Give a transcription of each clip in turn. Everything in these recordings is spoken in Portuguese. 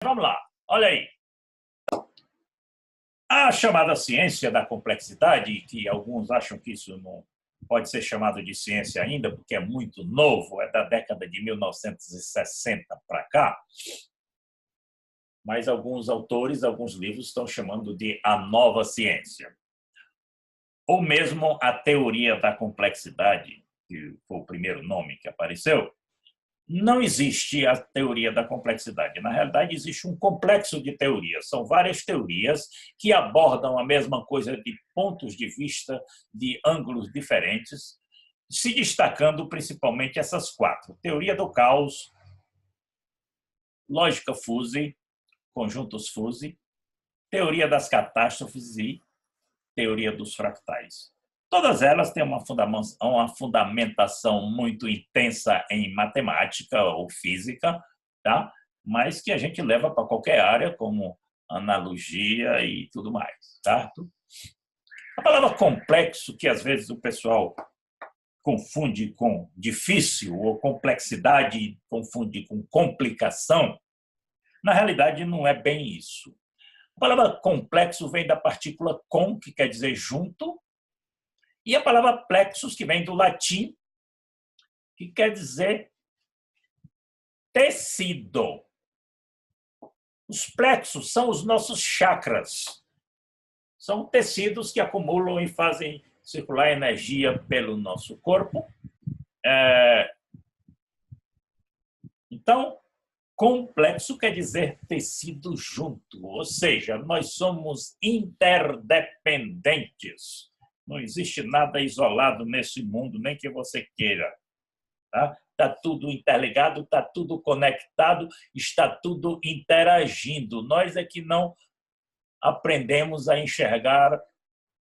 Vamos lá, olha aí. A chamada ciência da complexidade, que alguns acham que isso não pode ser chamado de ciência ainda, porque é muito novo, é da década de 1960 para cá, mas alguns autores, alguns livros estão chamando de a nova ciência. Ou mesmo a teoria da complexidade, que foi o primeiro nome que apareceu. Não existe a teoria da complexidade. Na realidade, existe um complexo de teorias. São várias teorias que abordam a mesma coisa de pontos de vista, de ângulos diferentes, se destacando principalmente essas quatro. Teoria do caos, lógica fuzzy, conjuntos fuzzy, teoria das catástrofes e teoria dos fractais. Todas elas têm uma fundamentação muito intensa em matemática ou física, tá? Mas que a gente leva para qualquer área, como analogia e tudo mais. Certo? A palavra complexo, que às vezes o pessoal confunde com difícil, ou complexidade confunde com complicação, na realidade não é bem isso. A palavra complexo vem da partícula com, que quer dizer junto, e a palavra plexus, que vem do latim, que quer dizer tecido. Os plexos são os nossos chakras. São tecidos que acumulam e fazem circular energia pelo nosso corpo. Então, complexo quer dizer tecido junto, ou seja, nós somos interdependentes. Não existe nada isolado nesse mundo, nem que você queira. Está tudo interligado, está tudo conectado, está tudo interagindo. Nós é que não aprendemos a enxergar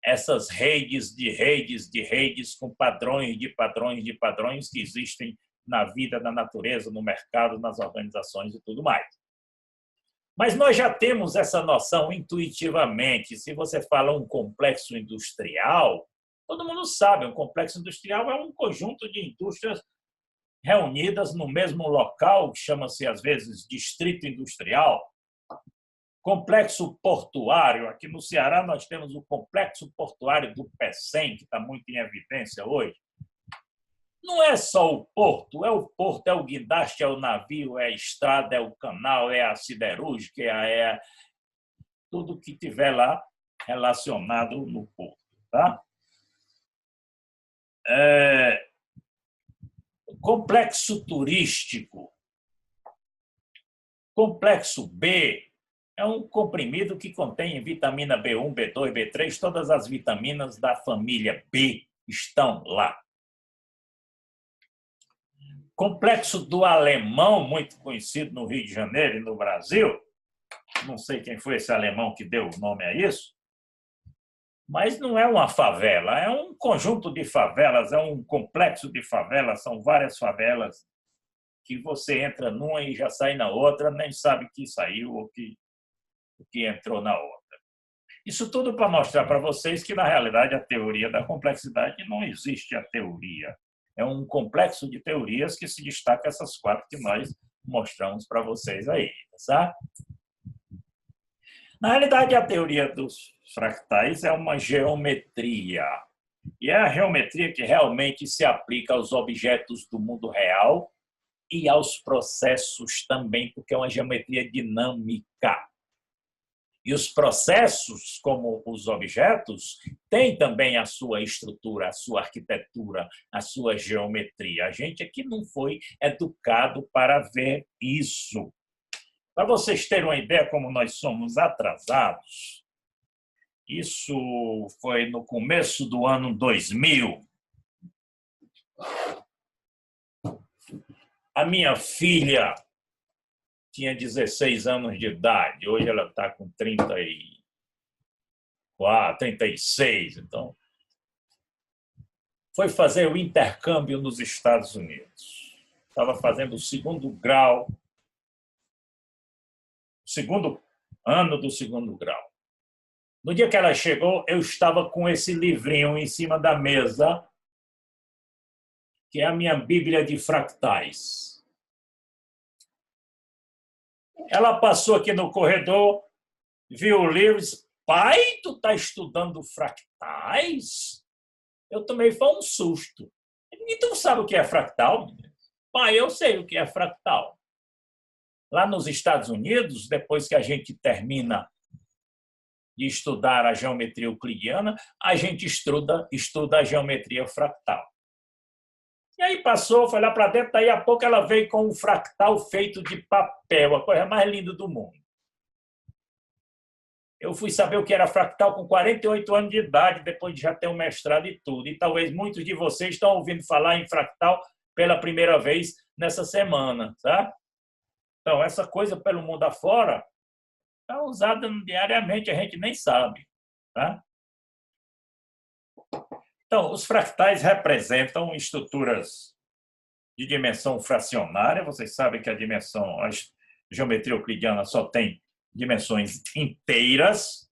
essas redes de redes de redes com padrões de padrões de padrões que existem na vida, na natureza, no mercado, nas organizações e tudo mais. Mas nós já temos essa noção intuitivamente. Se você fala um complexo industrial, todo mundo sabe, um complexo industrial é um conjunto de indústrias reunidas no mesmo local, que chama-se, às vezes, distrito industrial. Complexo portuário, aqui no Ceará nós temos o complexo portuário do Pecém, que está muito em evidência hoje. Não é só o porto, é o guindaste, é o navio, é a estrada, é o canal, é a siderúrgica, é tudo que tiver lá relacionado no porto. Tá? Complexo turístico. Complexo B é um comprimido que contém vitamina B1, B2, B3, todas as vitaminas da família B estão lá. Complexo do Alemão, muito conhecido no Rio de Janeiro e no Brasil. Não sei quem foi esse alemão que deu o nome a isso, mas não é uma favela, é um conjunto de favelas, é um complexo de favelas, são várias favelas que você entra numa e já sai na outra, nem sabe que saiu ou que entrou na outra. Isso tudo para mostrar para vocês que, na realidade, a teoria da complexidade não existe a teoria. É um complexo de teorias que se destaca essas quatro que nós mostramos para vocês aí. Tá? Na realidade, a teoria dos fractais é uma geometria. E é a geometria que realmente se aplica aos objetos do mundo real e aos processos também, porque é uma geometria dinâmica. E os processos, como os objetos, têm também a sua estrutura, a sua arquitetura, a sua geometria. A gente aqui não foi educado para ver isso. Para vocês terem uma ideia como nós somos atrasados, isso foi no começo do ano 2000. A minha filha tinha 16 anos de idade, hoje ela está com 34, 36, então foi fazer o intercâmbio nos Estados Unidos. Estava fazendo o segundo grau, segundo ano do segundo grau. No dia que ela chegou, eu estava com esse livrinho em cima da mesa, que é a minha Bíblia de fractais. Ela passou aqui no corredor, viu o livro e disse: pai, tu está estudando fractais? Eu tomei foi um susto. E tu sabe o que é fractal? Pai, eu sei o que é fractal. Lá nos Estados Unidos, depois que a gente termina de estudar a geometria euclidiana, a gente estuda a geometria fractal. E aí passou, foi lá para dentro, daí a pouco ela veio com um fractal feito de papel, a coisa mais linda do mundo. Eu fui saber o que era fractal com 48 anos de idade, depois de já ter um mestrado e tudo. E talvez muitos de vocês estão ouvindo falar em fractal pela primeira vez nessa semana, tá? Então, essa coisa pelo mundo afora está usada diariamente, a gente nem sabe, tá? Então, os fractais representam estruturas de dimensão fracionária. Vocês sabem que a geometria euclidiana só tem dimensões inteiras.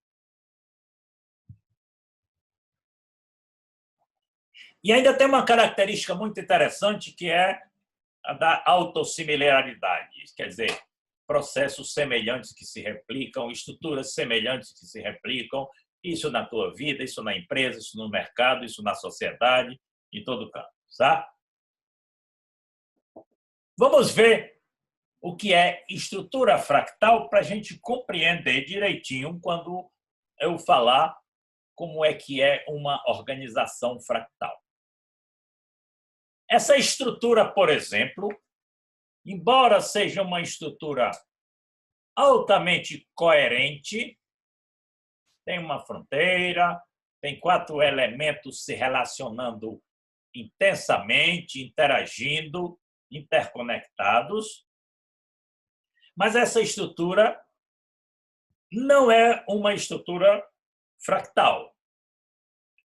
E ainda tem uma característica muito interessante, que é a da autossimilaridade, quer dizer, processos semelhantes que se replicam, estruturas semelhantes que se replicam, isso na tua vida, isso na empresa, isso no mercado, isso na sociedade, em todo canto, tá? Vamos ver o que é estrutura fractal para a gente compreender direitinho quando eu falar como é que é uma organização fractal. Essa estrutura, por exemplo, embora seja uma estrutura altamente coerente, tem uma fronteira, tem 4 elementos se relacionando intensamente, interagindo, interconectados, mas essa estrutura não é uma estrutura fractal.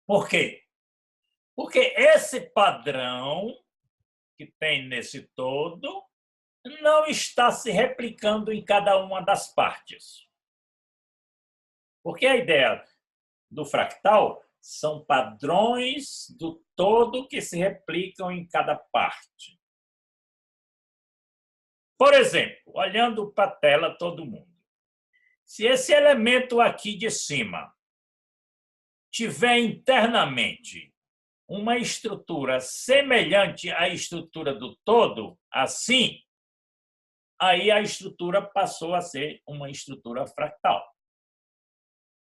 Por quê? Porque esse padrão que tem nesse todo não está se replicando em cada uma das partes. Porque a ideia do fractal são padrões do todo que se replicam em cada parte. Por exemplo, olhando para a tela todo mundo, se esse elemento aqui de cima tiver internamente uma estrutura semelhante à estrutura do todo, assim, aí a estrutura passou a ser uma estrutura fractal.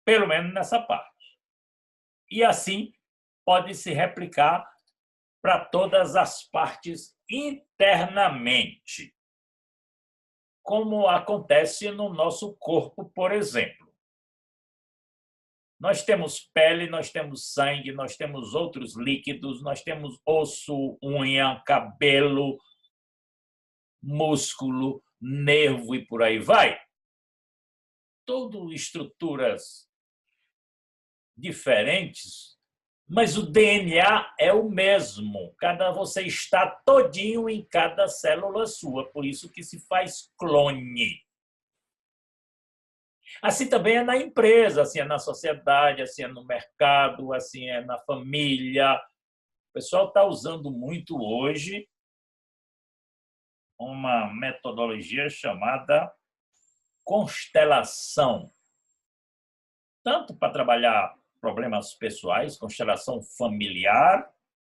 Pelo menos nessa parte. E assim pode se replicar para todas as partes internamente, como acontece no nosso corpo, por exemplo. Nós temos pele, nós temos sangue, nós temos outros líquidos, nós temos osso, unha, cabelo, músculo, nervo e por aí vai. Tudo estruturas diferentes, mas o DNA é o mesmo. Você está todinho em cada célula sua, por isso que se faz clone. Assim também é na empresa, assim é na sociedade, assim é no mercado, assim é na família. O pessoal está usando muito hoje uma metodologia chamada constelação, tanto para trabalhar problemas pessoais, constelação familiar,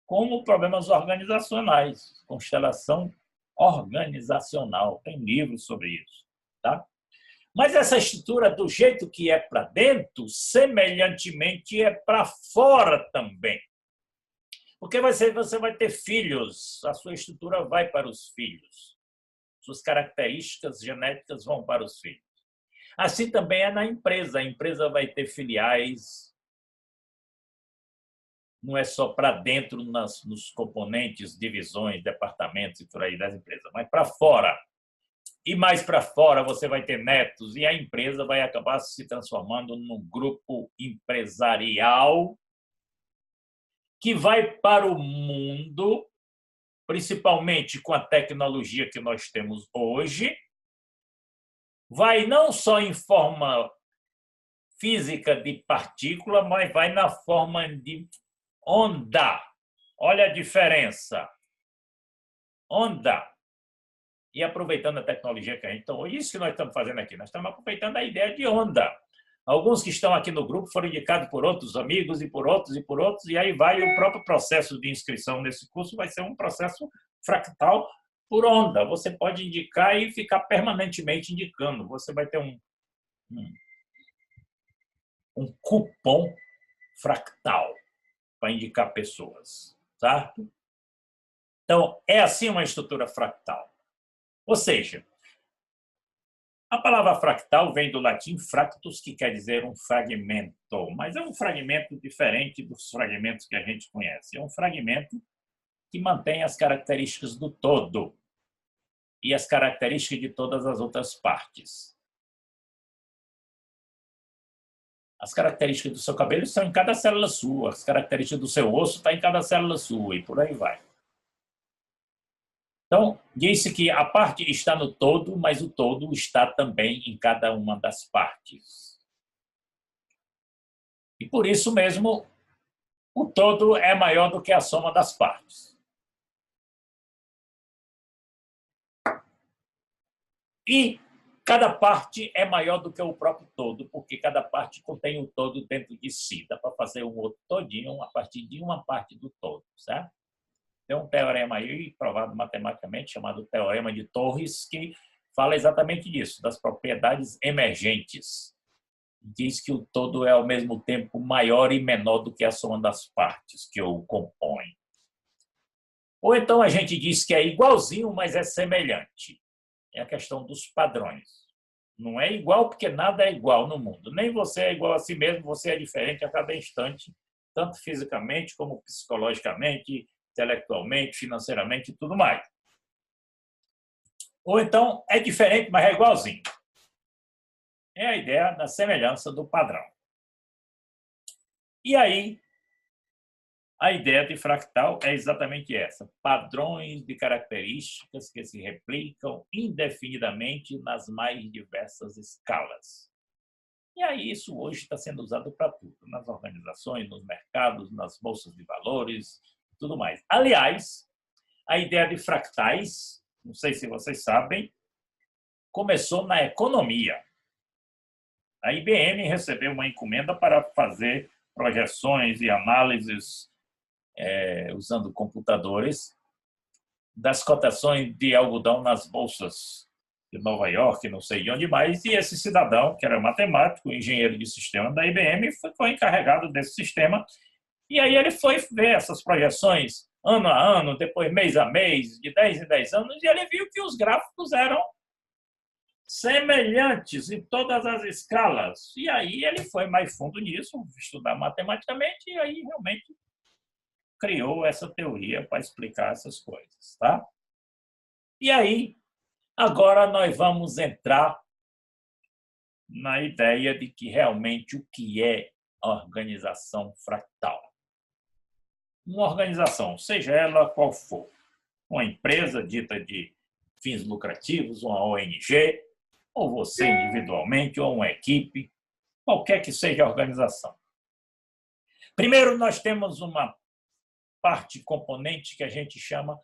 como problemas organizacionais, constelação organizacional. Tem livros sobre isso, tá? Mas essa estrutura, do jeito que é para dentro, semelhantemente é para fora também. Porque você vai ter filhos, a sua estrutura vai para os filhos. Suas características genéticas vão para os filhos. Assim também é na empresa. A empresa vai ter filiais, não é só para dentro nos componentes, divisões, departamentos e por aí das empresas, mas para fora. E mais para fora você vai ter netos e a empresa vai acabar se transformando num grupo empresarial que vai para o mundo, principalmente com a tecnologia que nós temos hoje, vai não só em forma física de partícula, mas vai na forma de onda. Olha a diferença. Onda. E aproveitando a tecnologia que a gente... Então, isso que nós estamos fazendo aqui, nós estamos aproveitando a ideia de onda. Alguns que estão aqui no grupo foram indicados por outros amigos e por outros, e aí vai o próprio processo de inscrição nesse curso, vai ser um processo fractal por onda. Você pode indicar e ficar permanentemente indicando. Você vai ter um cupom fractal para indicar pessoas, certo? Então, é assim uma estrutura fractal. Ou seja, a palavra fractal vem do latim fractus, que quer dizer um fragmento, mas é um fragmento diferente dos fragmentos que a gente conhece. É um fragmento que mantém as características do todo e as características de todas as outras partes. As características do seu cabelo estão em cada célula sua, as características do seu osso estão em cada célula sua, e por aí vai. Então, disse que a parte está no todo, mas o todo está também em cada uma das partes. E por isso mesmo, o todo é maior do que a soma das partes. E cada parte é maior do que o próprio todo, porque cada parte contém o todo dentro de si. Dá para fazer um outro todinho a partir de uma parte do todo, certo? Tem um teorema aí, provado matematicamente, chamado Teorema de Torres, que fala exatamente disso, das propriedades emergentes. Diz que o todo é, ao mesmo tempo, maior e menor do que a soma das partes que o compõem. Ou então a gente diz que é igualzinho, mas é semelhante. É a questão dos padrões. Não é igual porque nada é igual no mundo. Nem você é igual a si mesmo, você é diferente a cada instante, tanto fisicamente como psicologicamente, intelectualmente, financeiramente e tudo mais. Ou então é diferente, mas é igualzinho. É a ideia da semelhança do padrão. E aí, a ideia de fractal é exatamente essa: padrões de características que se replicam indefinidamente nas mais diversas escalas. E aí isso hoje está sendo usado para tudo, nas organizações, nos mercados, nas bolsas de valores, tudo mais. Aliás, a ideia de fractais, não sei se vocês sabem, começou na economia. A IBM recebeu uma encomenda para fazer projeções e análises usando computadores das cotações de algodão nas bolsas de Nova York, não sei de onde mais, e esse cidadão, que era matemático, engenheiro de sistema da IBM, foi encarregado desse sistema. E aí ele foi ver essas projeções ano a ano, depois mês a mês, de 10 em 10 anos, e ele viu que os gráficos eram semelhantes em todas as escalas. E aí ele foi mais fundo nisso, estudar matematicamente, e aí realmente criou essa teoria para explicar essas coisas, tá? E aí, agora nós vamos entrar na ideia de que realmente o que é organização fractal. Uma organização, seja ela qual for, uma empresa dita de fins lucrativos, uma ONG, ou você individualmente, ou uma equipe, qualquer que seja a organização. Primeiro, nós temos uma parte componente que a gente chama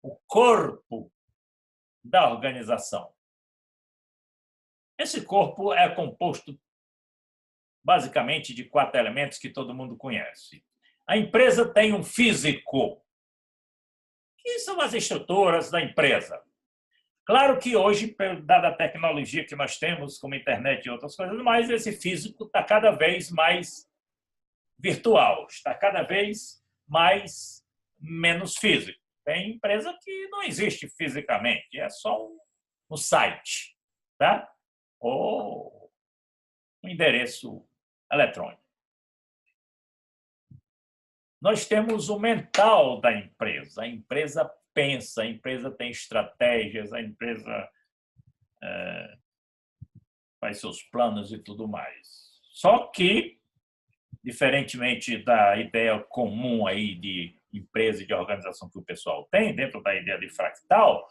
o corpo da organização. Esse corpo é composto basicamente de 4 elementos que todo mundo conhece. A empresa tem um físico, que são as estruturas da empresa. Claro que hoje, dada a tecnologia que nós temos, como internet e outras coisas mais, esse físico está cada vez mais virtual, está cada vez menos físico. Tem empresa que não existe fisicamente, é só um site, tá? Ou um endereço eletrônico. Nós temos o mental da empresa. A empresa pensa, a empresa tem estratégias, a empresa faz seus planos e tudo mais. Só que, diferentemente da ideia comum aí de empresa e de organização que o pessoal tem, dentro da ideia de fractal,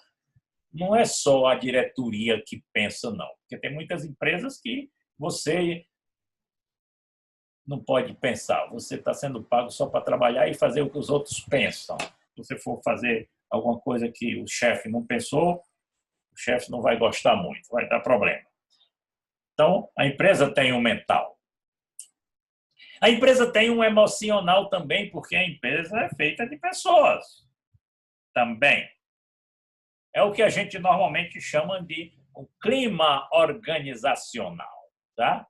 não é só a diretoria que pensa, não. Porque tem muitas empresas que você não pode pensar. Você está sendo pago só para trabalhar e fazer o que os outros pensam. Se você for fazer alguma coisa que o chefe não pensou, O chefe não vai gostar muito, vai dar problema. Então, a empresa tem um mental. A empresa tem um emocional também, porque a empresa é feita de pessoas também. É o que a gente normalmente chama de um clima organizacional, tá?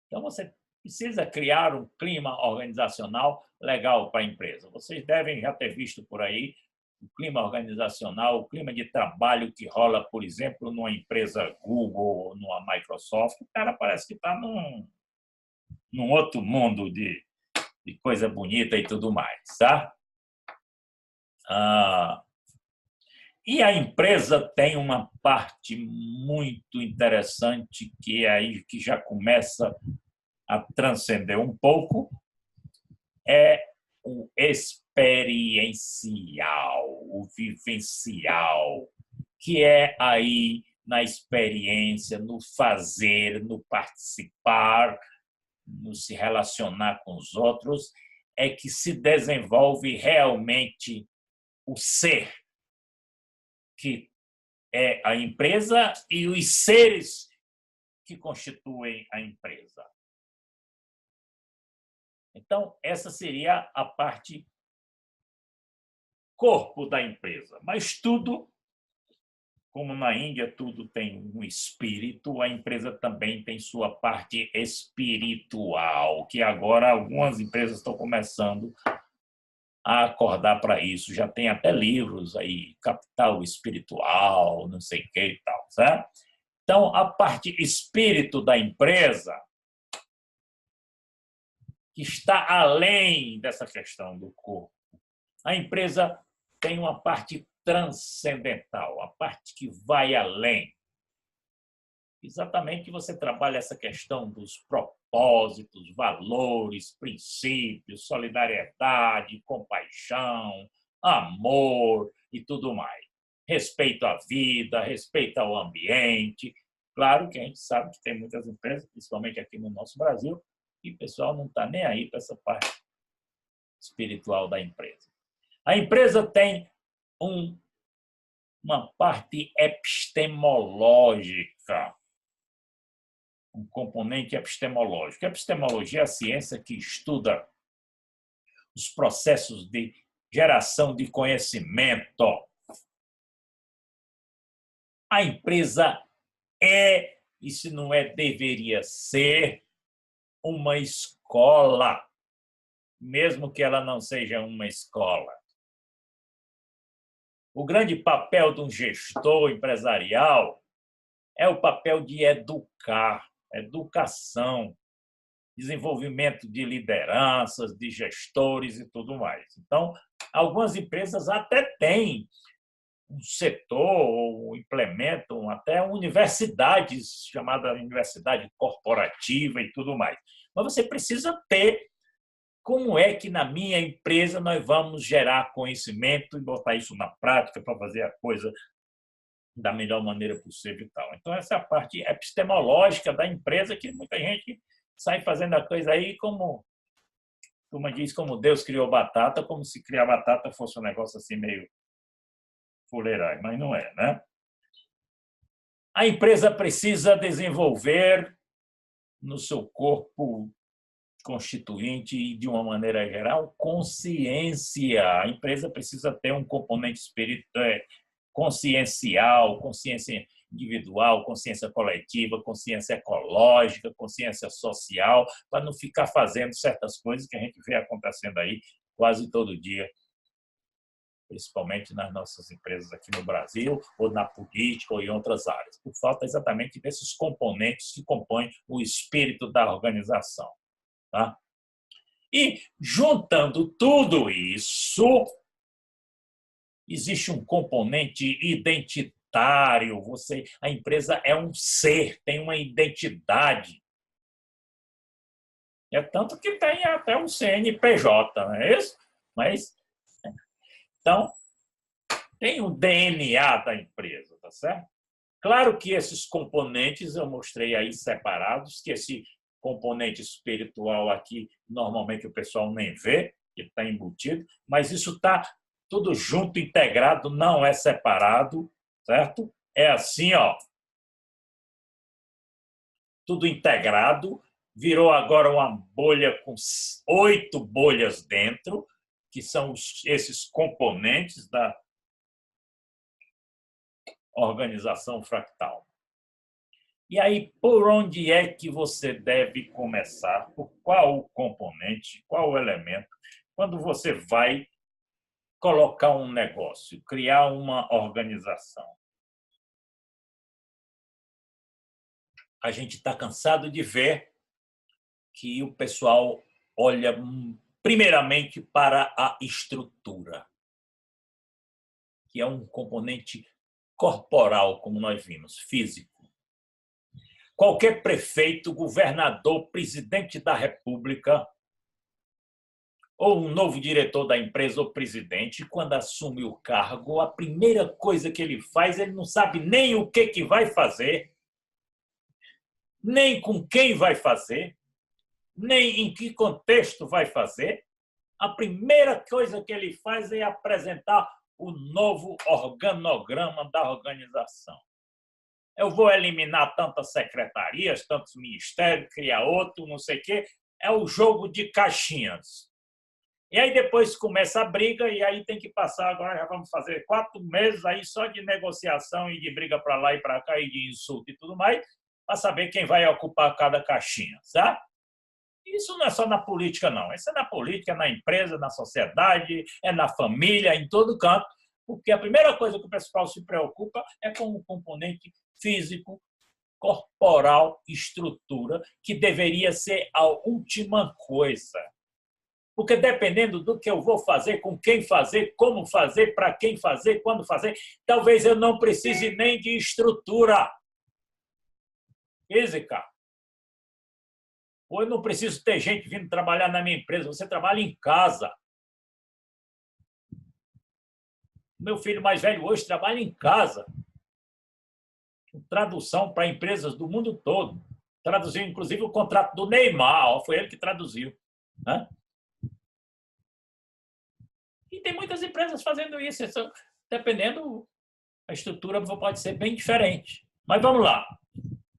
Então, você precisa criar um clima organizacional legal para a empresa. Vocês devem já ter visto por aí o clima organizacional, o clima de trabalho que rola, por exemplo, numa empresa Google ou numa Microsoft. O cara parece que está num outro mundo de coisa bonita e tudo mais, tá? E a empresa tem uma parte muito interessante que é aí que já começa a transcender um pouco, é o experiencial, o vivencial, que é aí na experiência, no fazer, no participar, no se relacionar com os outros, é que se desenvolve realmente o ser, que é a empresa, e os seres que constituem a empresa. Então, essa seria a parte corpo da empresa. Mas tudo, como na Índia, tudo tem um espírito, a empresa também tem sua parte espiritual, que agora algumas empresas estão começando a acordar para isso. Já tem até livros aí, Capital Espiritual, não sei o que e tal, certo? Então, a parte espírito da empresa, que está além dessa questão do corpo. A empresa tem uma parte transcendental, a parte que vai além. Exatamente, você trabalha essa questão dos propósitos, valores, princípios, solidariedade, compaixão, amor e tudo mais. Respeito à vida, respeito ao ambiente. Claro que a gente sabe que tem muitas empresas, principalmente aqui no nosso Brasil, e o pessoal não está nem aí para essa parte espiritual da empresa. A empresa tem uma parte epistemológica, um componente epistemológico. A epistemologia é a ciência que estuda os processos de geração de conhecimento. A empresa é, e se não é, deveria ser, uma escola, mesmo que ela não seja uma escola. O grande papel de um gestor empresarial é o papel de educar, educação, desenvolvimento de lideranças, de gestores e tudo mais. Então, algumas empresas até têm um setor ou implementam até universidades, chamada universidade corporativa e tudo mais. Mas você precisa ter como é que na minha empresa nós vamos gerar conhecimento e botar isso na prática para fazer a coisa da melhor maneira possível e tal. Então, essa é a parte epistemológica da empresa que muita gente sai fazendo a coisa aí como diz, como Deus criou batata, como se criar batata fosse um negócio assim meio fuleiragem, mas não é, né? A empresa precisa desenvolver no seu corpo constituinte e, de uma maneira geral, consciência. A empresa precisa ter um componente consciencial, consciência individual, consciência coletiva, consciência ecológica, consciência social, para não ficar fazendo certas coisas que a gente vê acontecendo aí quase todo dia, principalmente nas nossas empresas aqui no Brasil, ou na política, ou em outras áreas, por falta exatamente desses componentes que compõem o espírito da organização. Tá? E, juntando tudo isso, existe um componente identitário. A empresa é um ser, tem uma identidade. É tanto que tem até um CNPJ, não é isso? Mas, então, tem o DNA da empresa, tá certo? Claro que esses componentes eu mostrei aí separados, que esse componente espiritual aqui, normalmente o pessoal nem vê, que está embutido, mas isso está tudo junto, integrado, não é separado, certo? É assim, ó, tudo integrado, virou agora uma bolha com 8 bolhas dentro, que são esses componentes da organização fractal. E aí, por onde é que você deve começar? Por qual o componente, qual o elemento? Quando você vai colocar um negócio, criar uma organização. A gente está cansado de ver que o pessoal olha primeiramente para a estrutura, que é um componente corporal, como nós vimos, físico. Qualquer prefeito, governador, presidente da República, ou um novo diretor da empresa ou presidente, quando assume o cargo, a primeira coisa que ele faz, ele não sabe nem o que vai fazer, nem com quem vai fazer, nem em que contexto vai fazer. A primeira coisa que ele faz é apresentar o novo organograma da organização. Eu vou eliminar tantas secretarias, tantos ministérios, criar outro, não sei o quê. É o jogo de caixinhas. E aí depois começa a briga e aí tem que passar, agora já vamos fazer 4 meses aí só de negociação e de briga para lá e para cá e de insulto e tudo mais, para saber quem vai ocupar cada caixinha, sabe? Isso não é só na política, não. Isso é na política, na empresa, na sociedade, é na família, em todo canto, porque a primeira coisa que o pessoal se preocupa é com o componente físico, corporal, estrutura, que deveria ser a última coisa. Porque dependendo do que eu vou fazer, com quem fazer, como fazer, para quem fazer, quando fazer, talvez eu não precise nem de estrutura física. Ou eu não preciso ter gente vindo trabalhar na minha empresa, você trabalha em casa. Meu filho mais velho hoje trabalha em casa. Tradução para empresas do mundo todo. Traduziu, inclusive, o contrato do Neymar. Foi ele que traduziu. Né? E tem muitas empresas fazendo isso. Dependendo, a estrutura pode ser bem diferente. Mas vamos lá.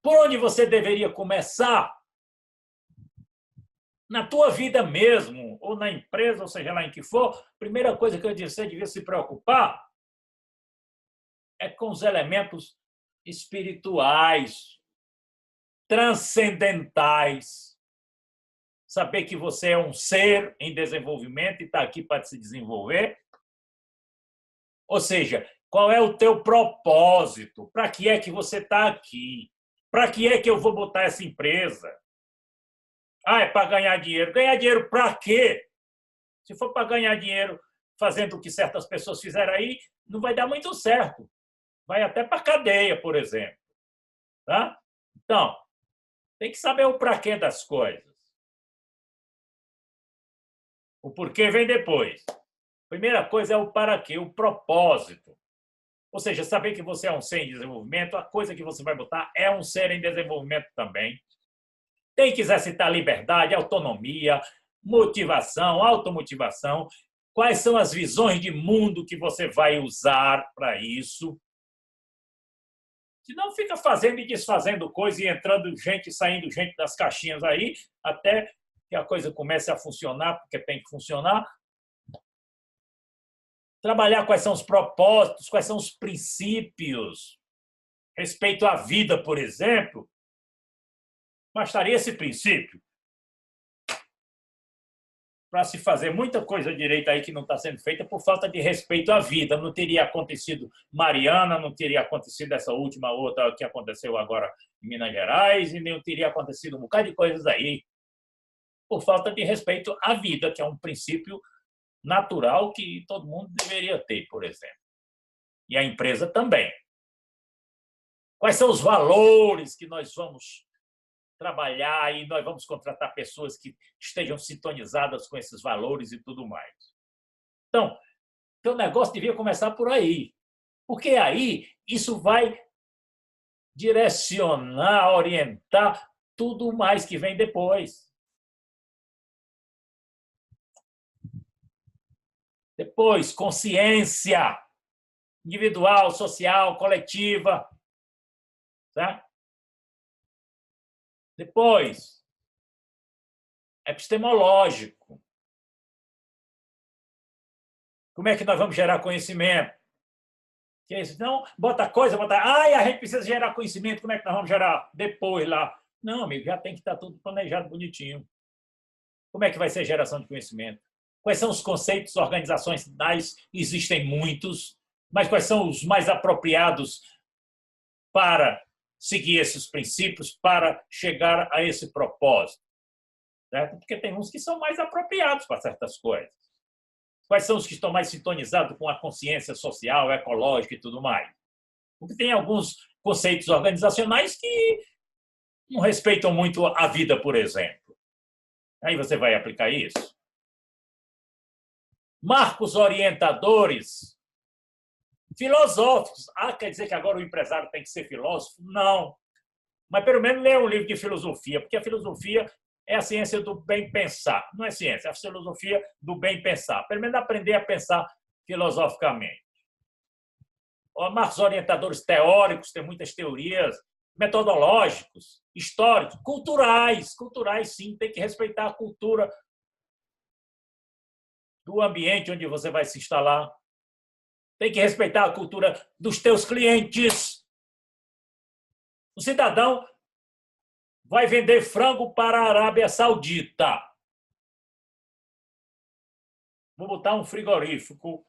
Por onde você deveria começar? Na tua vida mesmo, ou na empresa, ou seja lá em que for, a primeira coisa que você devia se preocupar é com os elementos espirituais, transcendentais. Saber que você é um ser em desenvolvimento e está aqui para se desenvolver. Ou seja, qual é o teu propósito? Para que é que você está aqui? Para que é que eu vou botar essa empresa? Ah, é para ganhar dinheiro. Ganhar dinheiro para quê? Se for para ganhar dinheiro fazendo o que certas pessoas fizeram aí, não vai dar muito certo. Vai até para a cadeia, por exemplo. Tá? Então, tem que saber o para quê das coisas. O porquê vem depois. Primeira coisa é o para quê, o propósito. Ou seja, saber que você é um ser em desenvolvimento, a coisa que você vai botar é um ser em desenvolvimento também. Tem que exercitar liberdade, autonomia, motivação, automotivação. Quais são as visões de mundo que você vai usar para isso? Se não fica fazendo e desfazendo coisa e entrando gente e saindo gente das caixinhas aí, até que a coisa comece a funcionar, porque tem que funcionar. Trabalhar quais são os propósitos, quais são os princípios. Respeito à vida, por exemplo, bastaria esse princípio para se fazer muita coisa direita aí que não está sendo feita por falta de respeito à vida. Não teria acontecido Mariana, não teria acontecido essa última outra que aconteceu agora em Minas Gerais, e nem teria acontecido um bocado de coisas aí por falta de respeito à vida, que é um princípio natural que todo mundo deveria ter, por exemplo. E a empresa também. Quais são os valores que nós vamos trabalhar e nós vamos contratar pessoas que estejam sintonizadas com esses valores e tudo mais. Então, o negócio devia começar por aí. Porque aí isso vai direcionar, orientar tudo mais que vem depois. Depois, consciência individual, social, coletiva. Tá? Depois, epistemológico. Como é que nós vamos gerar conhecimento? Que é isso? Não, bota coisa, bota. Ai, a gente precisa gerar conhecimento, como é que nós vamos gerar? Depois lá. Não, amigo, já tem que estar tudo planejado bonitinho. Como é que vai ser a geração de conhecimento? Quais são os conceitos organizacionais? Existem muitos, mas quais são os mais apropriados para seguir esses princípios, para chegar a esse propósito? Certo? Porque tem uns que são mais apropriados para certas coisas. Quais são os que estão mais sintonizados com a consciência social, ecológica e tudo mais? Porque tem alguns conceitos organizacionais que não respeitam muito a vida, por exemplo. Aí você vai aplicar isso. Marcos orientadores filosóficos. Ah, quer dizer que agora o empresário tem que ser filósofo? Não. Mas pelo menos ler um livro de filosofia, porque a filosofia é a ciência do bem pensar. Não é ciência, é a filosofia do bem pensar. Pelo menos aprender a pensar filosoficamente. Marcos orientadores teóricos, tem muitas teorias, metodológicos, históricos, culturais. Culturais, sim, tem que respeitar a cultura do ambiente onde você vai se instalar. Tem que respeitar a cultura dos teus clientes. O cidadão vai vender frango para a Arábia Saudita. Vou botar um frigorífico.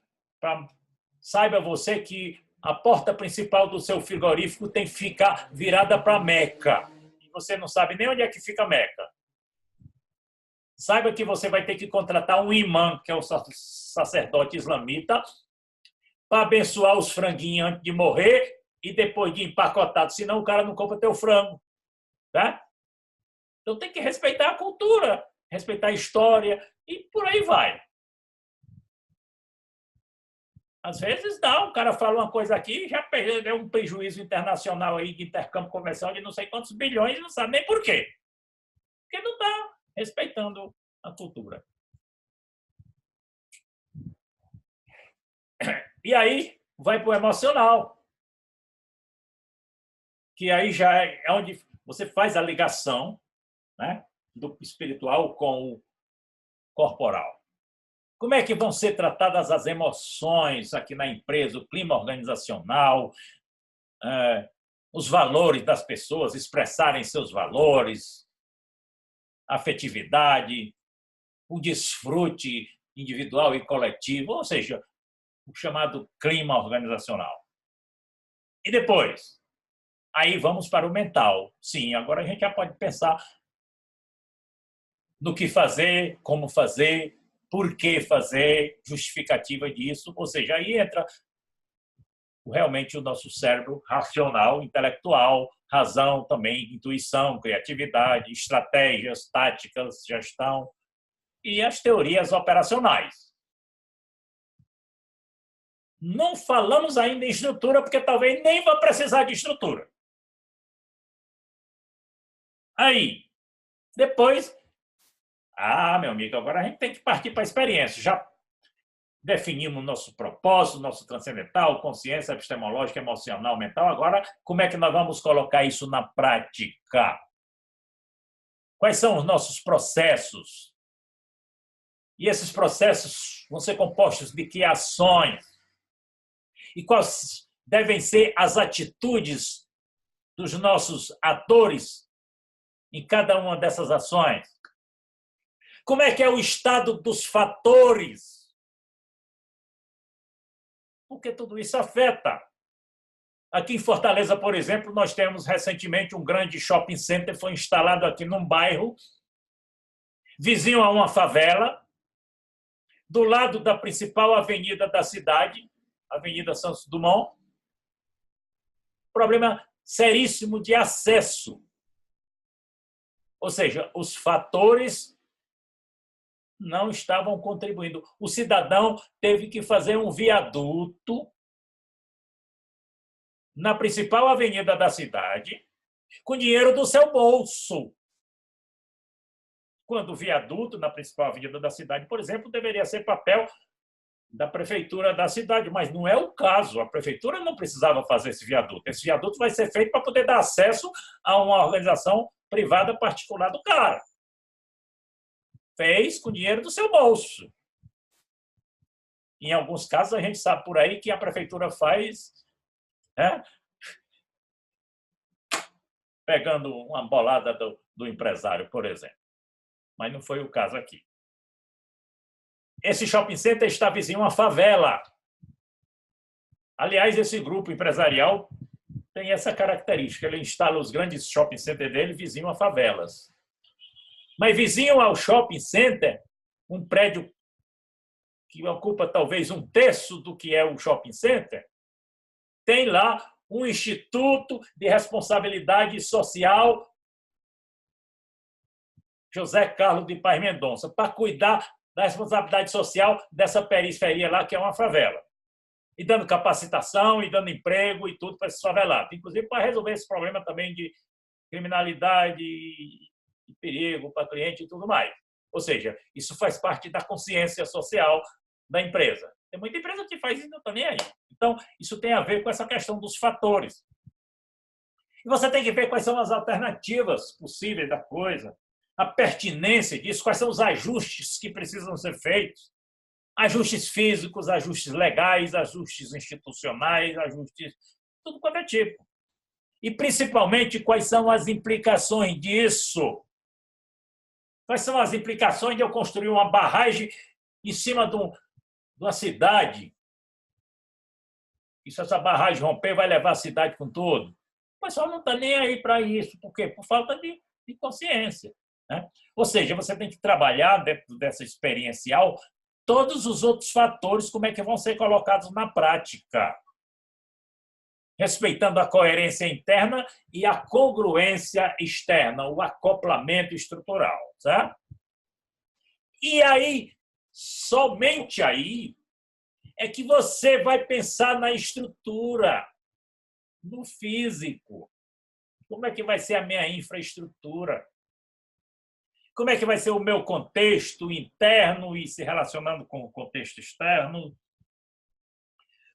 Saiba você que a porta principal do seu frigorífico tem que ficar virada para Meca. E você não sabe nem onde é que fica Meca. Saiba que você vai ter que contratar um imã, que é o sacerdote islamita, para abençoar os franguinhos antes de morrer e depois de empacotado, senão o cara não compra teu frango. Tá? Então tem que respeitar a cultura, respeitar a história e por aí vai. Às vezes dá, o cara fala uma coisa aqui e já perdeu um prejuízo internacional aí de intercâmbio comercial de não sei quantos bilhões e não sabe nem por quê. Porque não está respeitando a cultura. E aí vai para o emocional, que aí já é onde você faz a ligação, né, do espiritual com o corporal. Como é que vão ser tratadas as emoções aqui na empresa, o clima organizacional, os valores das pessoas, expressarem seus valores, a afetividade, o desfrute individual e coletivo, ou seja, o chamado clima organizacional. E depois? Aí vamos para o mental. Sim, agora a gente já pode pensar no que fazer, como fazer, por que fazer, justificativa disso. Ou seja, aí entra realmente o nosso cérebro racional, intelectual, razão também, intuição, criatividade, estratégias, táticas, gestão e as teorias operacionais. Não falamos ainda em estrutura, porque talvez nem vá precisar de estrutura. Aí, depois, meu amigo, agora a gente tem que partir para a experiência. Já definimos nosso propósito, nosso transcendental, consciência epistemológica, emocional, mental. Agora, como é que nós vamos colocar isso na prática? Quais são os nossos processos? E esses processos vão ser compostos de que ações? E quais devem ser as atitudes dos nossos atores em cada uma dessas ações? Como é que é o estado dos fatores? Porque tudo isso afeta. Aqui em Fortaleza, por exemplo, nós temos recentemente um grande shopping center, foi instalado aqui num bairro, vizinho a uma favela, do lado da principal avenida da cidade, Avenida Santos Dumont. Problema seríssimo de acesso. Ou seja, os fatores não estavam contribuindo. O cidadão teve que fazer um viaduto na principal avenida da cidade com dinheiro do seu bolso. Quando o viaduto na principal avenida da cidade, por exemplo, deveria ser papel da prefeitura da cidade, mas não é o caso. A prefeitura não precisava fazer esse viaduto. Esse viaduto vai ser feito para poder dar acesso a uma organização privada particular do cara. Fez com dinheiro do seu bolso. Em alguns casos, a gente sabe por aí que a prefeitura faz, né, pegando uma bolada do empresário, por exemplo. Mas não foi o caso aqui. Esse shopping center está vizinho a uma favela. Aliás, esse grupo empresarial tem essa característica. Ele instala os grandes shopping centers dele vizinho a favelas. Mas vizinho ao shopping center, um prédio que ocupa talvez 1/3 do que é o shopping center, tem lá um Instituto de Responsabilidade Social José Carlos de Paz Mendonça, para cuidar da responsabilidade social dessa periferia lá, que é uma favela. E dando capacitação, e dando emprego e tudo para esses favelados. Inclusive para resolver esse problema também de criminalidade e perigo para cliente e tudo mais. Ou seja, isso faz parte da consciência social da empresa. Tem muita empresa que faz isso e não está nem aí. Então, isso tem a ver com essa questão dos fatores. E você tem que ver quais são as alternativas possíveis da coisa, a pertinência disso, quais são os ajustes que precisam ser feitos. Ajustes físicos, ajustes legais, ajustes institucionais, ajustes tudo quanto é tipo. E, principalmente, quais são as implicações disso. Quais são as implicações de eu construir uma barragem em cima de uma cidade? E se essa barragem romper, vai levar a cidade com tudo? O pessoal não está nem aí para isso. Por quê? Por falta de consciência. Né? Ou seja, você tem que trabalhar dentro dessa experiencial todos os outros fatores, como é que vão ser colocados na prática, respeitando a coerência interna e a congruência externa, o acoplamento estrutural. Certo? E aí, somente aí, é que você vai pensar na estrutura, no físico. Como é que vai ser a minha infraestrutura? Como é que vai ser o meu contexto interno e se relacionando com o contexto externo?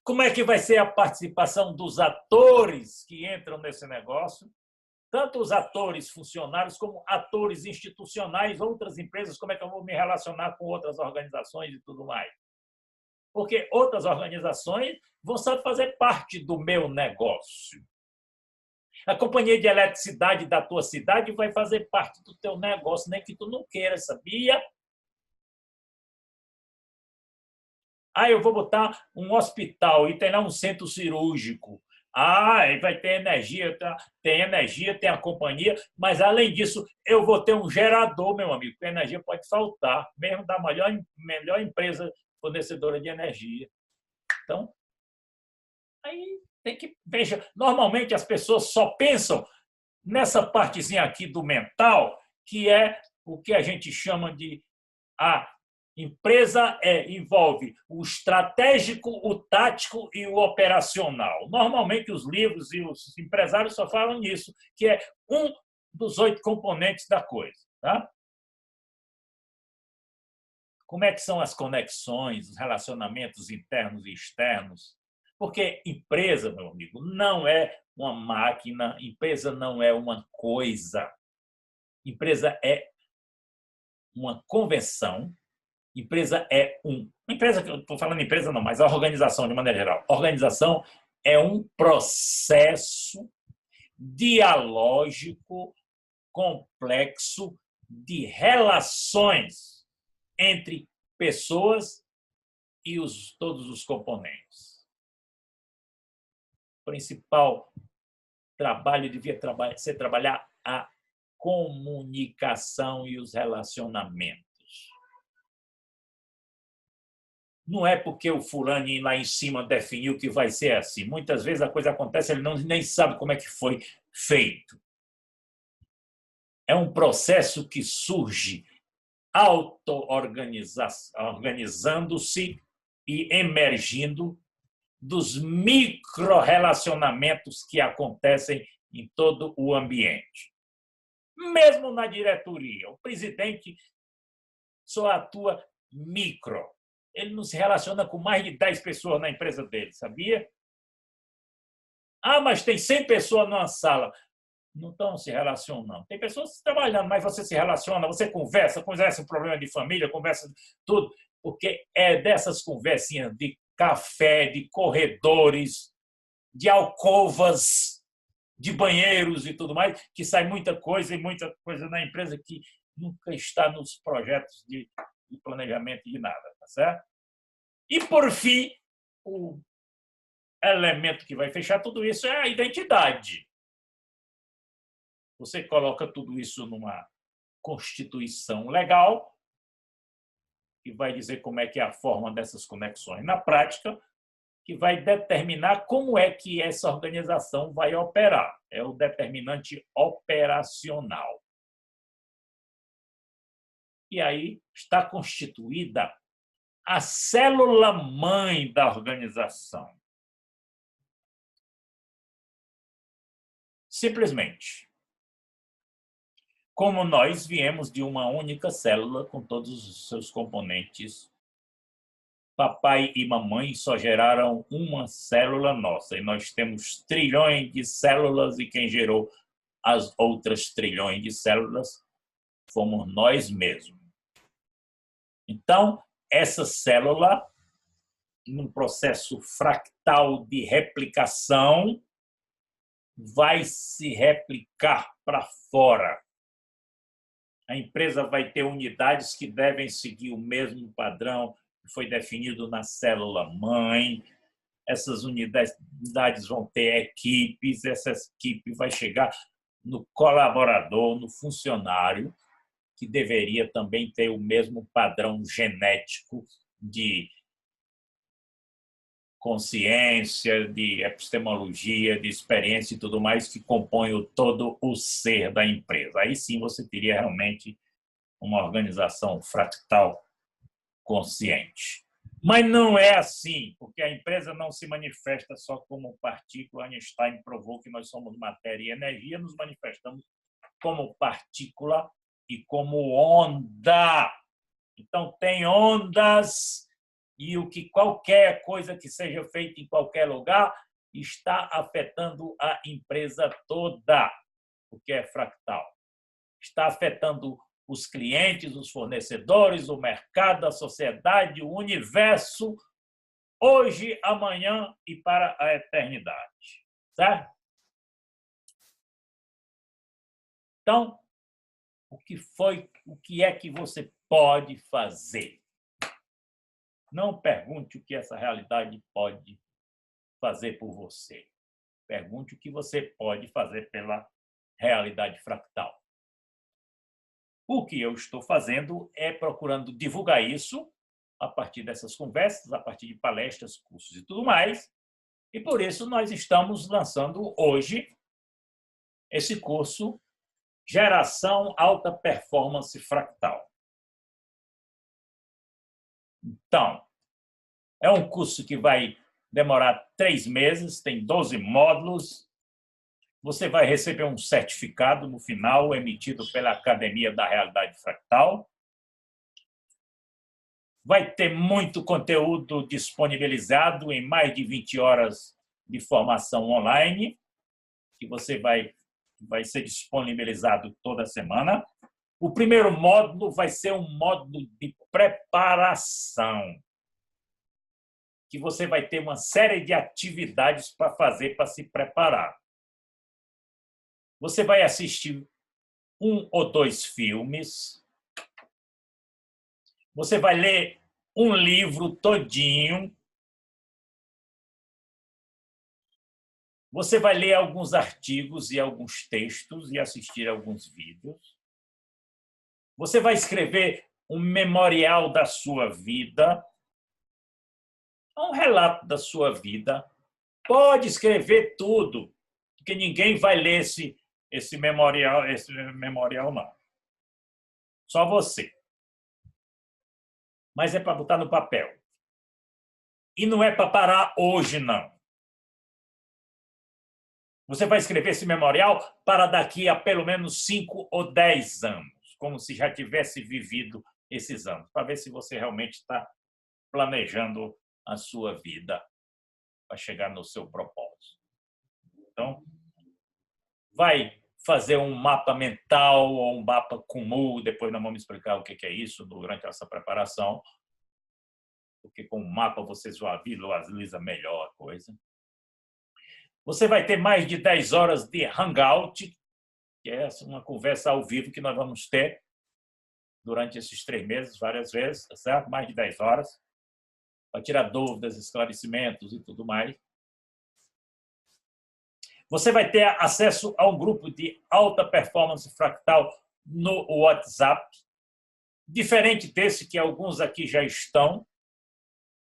Como é que vai ser a participação dos atores que entram nesse negócio? Tanto os atores funcionários como atores institucionais, outras empresas, como é que eu vou me relacionar com outras organizações e tudo mais? Porque outras organizações vão só fazer parte do meu negócio. A companhia de eletricidade da tua cidade vai fazer parte do teu negócio, nem que tu não queira, sabia? Eu vou botar um hospital e tem lá um centro cirúrgico. Vai ter energia, tem energia, tem a companhia, mas, além disso, eu vou ter um gerador, meu amigo, porque a energia pode faltar, mesmo da melhor empresa fornecedora de energia. Então, aí tem que... Veja, normalmente as pessoas só pensam nessa partezinha aqui do mental, que é o que a gente chama de a empresa envolve o estratégico, o tático e o operacional. Normalmente os livros e os empresários só falam nisso, que é um dos 8 componentes da coisa. Tá? Como é que são as conexões, os relacionamentos internos e externos? Porque empresa, meu amigo, não é uma máquina, empresa não é uma coisa. Empresa é uma convenção, empresa é empresa, que eu estou falando empresa não, mas a organização de maneira geral. Organização é um processo dialógico complexo de relações entre pessoas e todos os componentes. O principal trabalho devia ser trabalhar a comunicação e os relacionamentos. Não é porque o fulano lá em cima definiu que vai ser assim. Muitas vezes a coisa acontece, ele nem sabe como é que foi feito. É um processo que surge auto-organizando-se e emergindo dos micro-relacionamentos que acontecem em todo o ambiente. Mesmo na diretoria, o presidente só atua micro. ele não se relaciona com mais de 10 pessoas na empresa dele, sabia? Ah, mas tem 100 pessoas numa sala. Não estão se relacionando. Tem pessoas trabalhando, mas você se relaciona, você conversa o problema de família, conversa tudo, porque é dessas conversinhas de café, de corredores, de alcovas, de banheiros e tudo mais, que sai muita coisa e muita coisa na empresa que nunca está nos projetos de planejamento de nada, tá certo? E, por fim, o elemento que vai fechar tudo isso é a identidade. Você coloca tudo isso numa constituição legal, que vai dizer como é que é a forma dessas conexões na prática, que vai determinar como é que essa organização vai operar. É o determinante operacional. E aí está constituída a célula-mãe da organização. Simplesmente, como nós viemos de uma única célula com todos os seus componentes, papai e mamãe só geraram uma célula nossa, e nós temos trilhões de células, e quem gerou as outras trilhões de células fomos nós mesmos. Então, essa célula, num processo fractal de replicação, vai se replicar para fora. A empresa vai ter unidades que devem seguir o mesmo padrão que foi definido na célula-mãe. Essas unidades vão ter equipes, essa equipe vai chegar no colaborador, no funcionário, que deveria também ter o mesmo padrão genético de consciência, de epistemologia, de experiência e tudo mais que compõe todo o ser da empresa. Aí sim você teria realmente uma organização fractal consciente. Mas não é assim, porque a empresa não se manifesta só como partícula. Einstein provou que nós somos matéria e energia, nos manifestamos como partícula e como onda. Então, tem ondas, e o que qualquer coisa que seja feita em qualquer lugar está afetando a empresa toda, porque é fractal. Está afetando os clientes, os fornecedores, o mercado, a sociedade, o universo, hoje, amanhã e para a eternidade. Certo? Então, o que é que você pode fazer? Não pergunte o que essa realidade pode fazer por você. Pergunte o que você pode fazer pela realidade fractal. O que eu estou fazendo é procurando divulgar isso a partir dessas conversas, a partir de palestras, cursos e tudo mais. E por isso nós estamos lançando hoje esse curso Geração Alta Performance Fractal. Então, é um curso que vai demorar 3 meses, tem 12 módulos. Você vai receber um certificado no final, emitido pela Academia da Realidade Fractal. Vai ter muito conteúdo disponibilizado em mais de 20 horas de formação online, que você vai ser disponibilizado toda semana. O primeiro módulo vai ser um módulo de preparação, que você vai ter uma série de atividades para fazer para se preparar. Você vai assistir 1 ou 2 filmes. Você vai ler um livro todinho. Você vai ler alguns artigos e alguns textos e assistir alguns vídeos. Você vai escrever um memorial da sua vida, um relato da sua vida. Pode escrever tudo, porque ninguém vai ler esse memorial não. Só você. Mas é para botar no papel. E não é para parar hoje, não. Você vai escrever esse memorial para daqui a pelo menos 5 ou 10 anos, como se já tivesse vivido esses anos, para ver se você realmente está planejando a sua vida para chegar no seu propósito. Então, vai fazer um mapa mental ou um mapa comum, depois nós vamos explicar o que é isso durante essa preparação, porque com o mapa você visualiza melhor a coisa. Você vai ter mais de 10 horas de hangout, que é uma conversa ao vivo que nós vamos ter durante esses 3 meses, várias vezes, tá certo? Mais de 10 horas, para tirar dúvidas, esclarecimentos e tudo mais. Você vai ter acesso a um grupo de alta performance fractal no WhatsApp, diferente desse que alguns aqui já estão.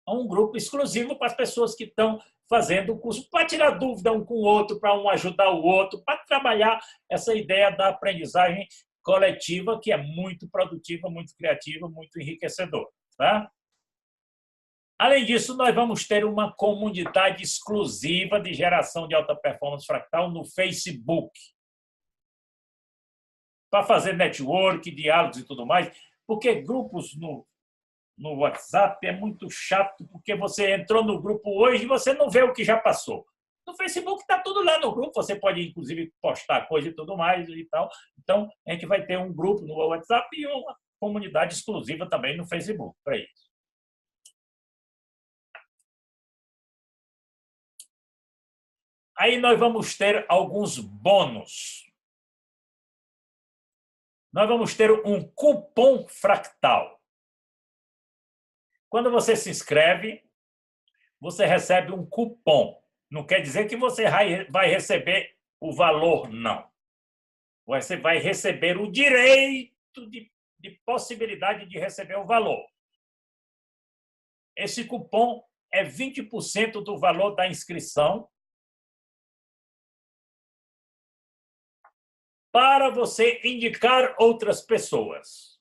É um grupo exclusivo para as pessoas que estão fazendo o curso, para tirar dúvida um com o outro, para um ajudar o outro, para trabalhar essa ideia da aprendizagem coletiva, que é muito produtiva, muito criativa, muito enriquecedora. Tá? Além disso, nós vamos ter uma comunidade exclusiva de geração de alta performance fractal no Facebook, para fazer network, diálogos e tudo mais, porque grupos no WhatsApp é muito chato, porque você entrou no grupo hoje e você não vê o que já passou. No Facebook está tudo lá no grupo, você pode, inclusive, postar coisa e tudo mais e tal. Então, a gente vai ter um grupo no WhatsApp e uma comunidade exclusiva também no Facebook para isso. Aí nós vamos ter alguns bônus. Nós vamos ter um cupom fractal. Quando você se inscreve, você recebe um cupom. Não quer dizer que você vai receber o valor, não. Você vai receber o direito de possibilidade de receber o valor. Esse cupom é 20% do valor da inscrição para você indicar outras pessoas.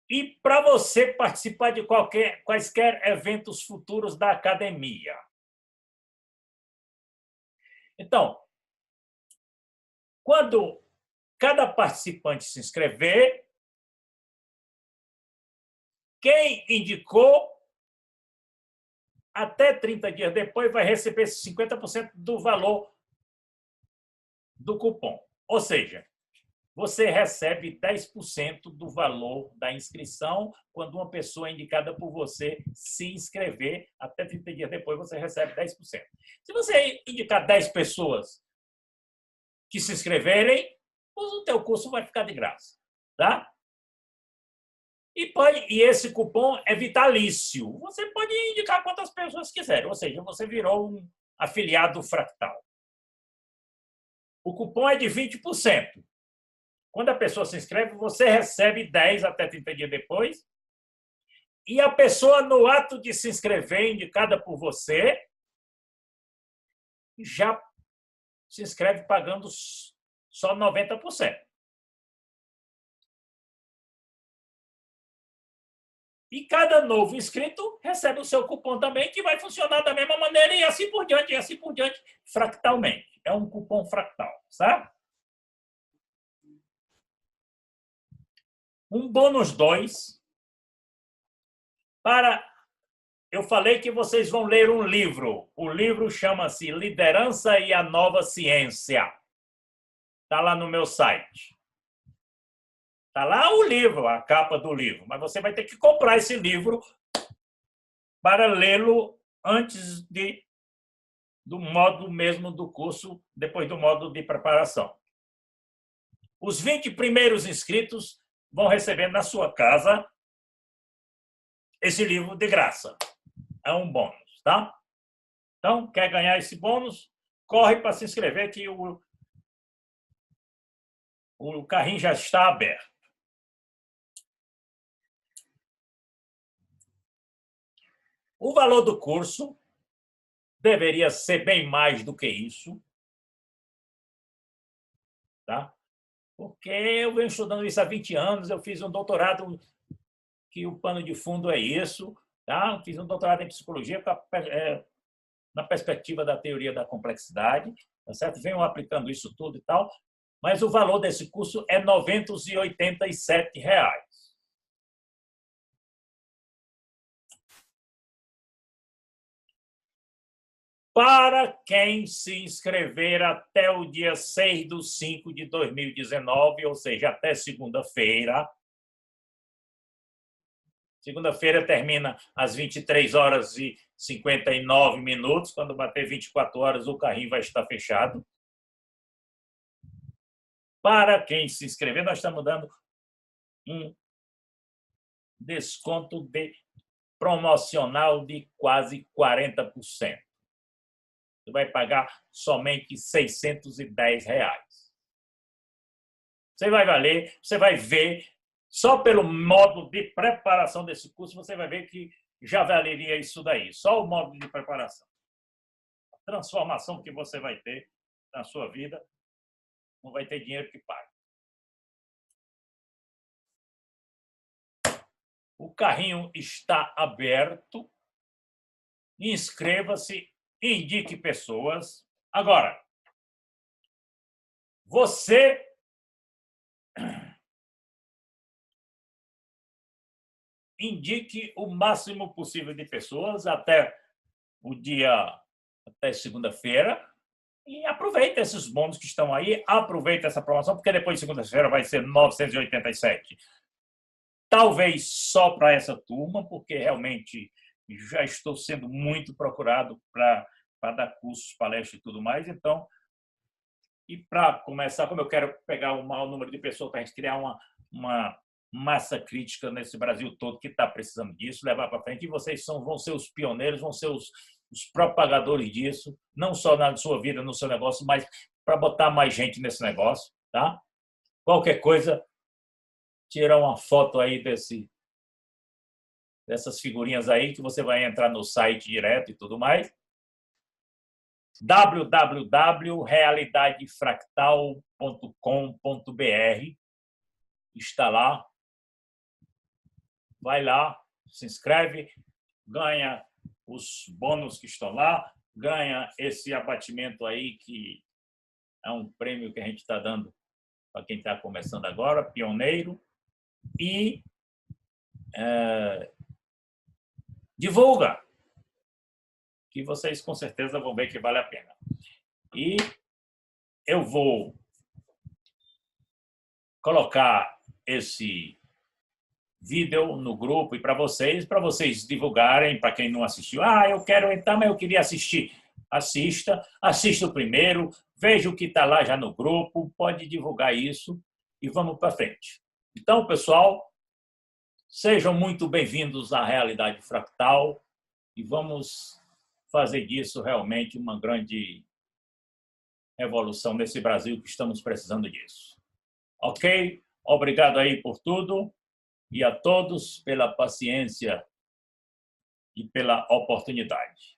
E para você participar de quaisquer eventos futuros da academia. Então, quando cada participante se inscrever, quem indicou, até 30 dias depois, vai receber 50% do valor do cupom. Ou seja, você recebe 10% do valor da inscrição quando uma pessoa indicada por você se inscrever. Até 30 dias depois, você recebe 10%. Se você indicar 10 pessoas que se inscreverem, o teu curso vai ficar de graça. Tá? E esse cupom é vitalício. Você pode indicar quantas pessoas quiser. Ou seja, você virou um afiliado fractal. O cupom é de 20%. Quando a pessoa se inscreve, você recebe 10 até 30 dias depois. E a pessoa, no ato de se inscrever, indicada por você, já se inscreve pagando só 90%. E cada novo inscrito recebe o seu cupom também, que vai funcionar da mesma maneira, e assim por diante, fractalmente. É um cupom fractal, sabe? Um bônus 2 para... Eu falei que vocês vão ler um livro. O livro chama-se Liderança e a Nova Ciência. Está lá no meu site. Está lá o livro, a capa do livro. Mas você vai ter que comprar esse livro para lê-lo antes do modo mesmo do curso, depois do modo de preparação. Os 20 primeiros inscritos vão receber na sua casa esse livro de graça. É um bônus, tá? Então, quer ganhar esse bônus? Corre para se inscrever que o carrinho já está aberto. O valor do curso deveria ser bem mais do que isso, tá? Porque eu venho estudando isso há 20 anos, eu fiz um doutorado que o pano de fundo é isso, tá? Fiz um doutorado em psicologia na perspectiva da teoria da complexidade, tá certo? Venho aplicando isso tudo e tal, mas o valor desse curso é R$ 987. Para quem se inscrever até o dia 6/5/2019, ou seja, até segunda-feira. Segunda-feira termina às 23h59. Quando bater 24 horas, o carrinho vai estar fechado. Para quem se inscrever, nós estamos dando um desconto promocional de quase 40%. Você vai pagar somente R$ 610. Você vai ver, só pelo modo de preparação desse curso, você vai ver que já valeria isso daí, só o modo de preparação. A transformação que você vai ter na sua vida, não vai ter dinheiro que pague. O carrinho está aberto, inscreva-se, indique pessoas. Agora, você indique o máximo possível de pessoas até segunda-feira e aproveite esses bônus que estão aí, aproveite essa promoção, porque depois de segunda-feira vai ser 987. Talvez só para essa turma, porque realmente já estou sendo muito procurado para dar cursos, palestras e tudo mais. Então, e para começar, como eu quero pegar o maior número de pessoas para a gente criar uma massa crítica nesse Brasil todo que está precisando disso, levar para frente, e vocês vão ser os pioneiros, vão ser os propagadores disso, não só na sua vida, no seu negócio, mas para botar mais gente nesse negócio, tá? Qualquer coisa, tira uma foto aí dessas figurinhas aí, que você vai entrar no site direto e tudo mais. www.realidadefractal.com.br. Está lá. Vai lá, se inscreve, ganha os bônus que estão lá, ganha esse abatimento aí, que é um prêmio que a gente está dando para quem está começando agora, pioneiro, e divulga, que vocês com certeza vão ver que vale a pena. E eu vou colocar esse vídeo no grupo e para vocês divulgarem, para quem não assistiu. Eu quero entrar, mas eu queria assistir. Assista o primeiro, veja o que está lá já no grupo, pode divulgar isso e vamos para frente. Então, pessoal, sejam muito bem-vindos à Realidade Fractal e vamos fazer disso realmente uma grande revolução nesse Brasil, que estamos precisando disso. Ok? Obrigado aí por tudo e a todos pela paciência e pela oportunidade.